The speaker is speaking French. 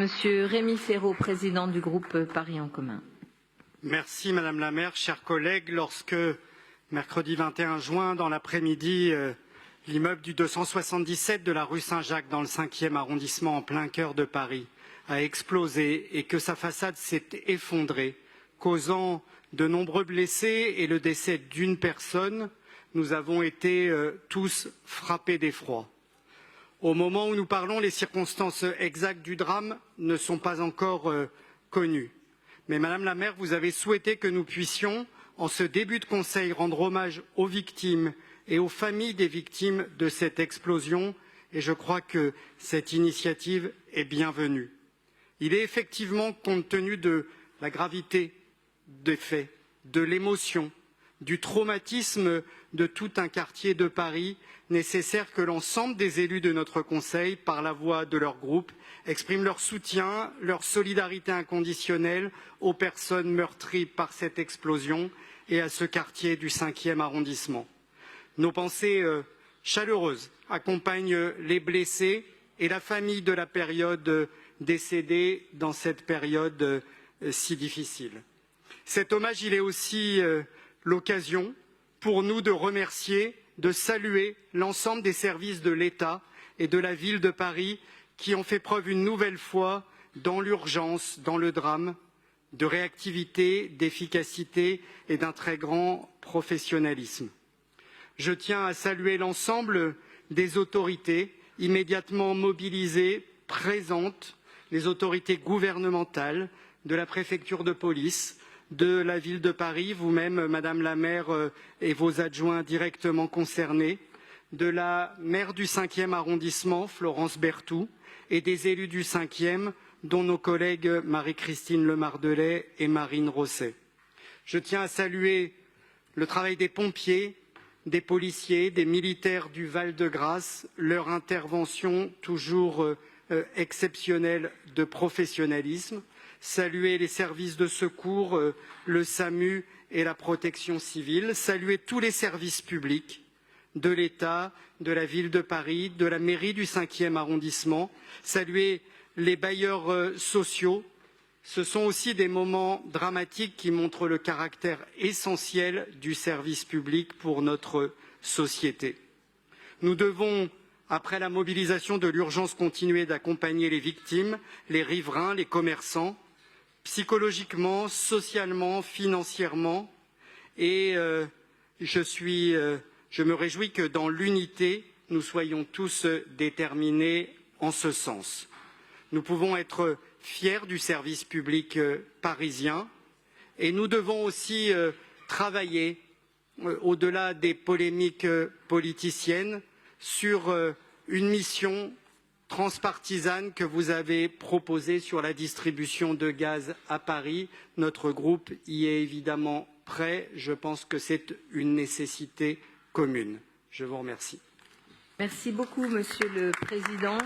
Monsieur Rémi Féraud, président du groupe Paris en commun. Merci Madame la maire, chers collègues. Lorsque mercredi 21 juin, dans l'après-midi, l'immeuble du 277 de la rue Saint-Jacques dans le 5e arrondissement en plein cœur de Paris a explosé et que sa façade s'est effondrée, causant de nombreux blessés et le décès d'une personne, nous avons été tous frappés d'effroi. Au moment où nous parlons, les circonstances exactes du drame ne sont pas encore connues. Mais Madame la maire, vous avez souhaité que nous puissions, en ce début de conseil, rendre hommage aux victimes et aux familles des victimes de cette explosion, et je crois que cette initiative est bienvenue. Il est effectivement, compte tenu de la gravité des faits, de l'émotion, du traumatisme de tout un quartier de Paris, nécessaire que l'ensemble des élus de notre Conseil, par la voix de leur groupe, expriment leur soutien, leur solidarité inconditionnelle aux personnes meurtries par cette explosion et à ce quartier du 5e arrondissement. Nos pensées chaleureuses accompagnent les blessés et la famille de la période décédée dans cette période si difficile. Cet hommage, il est aussi l'occasion pour nous de remercier, de saluer l'ensemble des services de l'État et de la ville de Paris qui ont fait preuve une nouvelle fois dans l'urgence, dans le drame, de réactivité, d'efficacité et d'un très grand professionnalisme. Je tiens à saluer l'ensemble des autorités immédiatement mobilisées, présentes, les autorités gouvernementales, de la préfecture de police, de la ville de Paris, vous-même, Madame la maire, et vos adjoints directement concernés, de la maire du 5e arrondissement, Florence Berthoud, et des élus du 5e, dont nos collègues Marie-Christine Lemardelet et Marine Rosset. Je tiens à saluer le travail des pompiers, des policiers, des militaires du Val-de-Grâce, leur intervention toujours exceptionnelle de professionnalisme, saluer les services de secours, le SAMU et la protection civile, saluer tous les services publics de l'État, de la ville de Paris, de la mairie du 5e arrondissement, saluer les bailleurs sociaux. Ce sont aussi des moments dramatiques qui montrent le caractère essentiel du service public pour notre société. Nous devons, après la mobilisation de l'urgence, continuer d'accompagner les victimes, les riverains, les commerçants, psychologiquement, socialement, financièrement. Et je me réjouis que dans l'unité, nous soyons tous déterminés en ce sens. Nous pouvons être fiers du service public parisien et nous devons aussi travailler, au-delà des polémiques politiciennes, sur une mission transpartisane que vous avez proposée sur la distribution de gaz à Paris. Notre groupe y est évidemment prêt. Je pense que c'est une nécessité commune. Je vous remercie. Merci beaucoup, Monsieur le Président.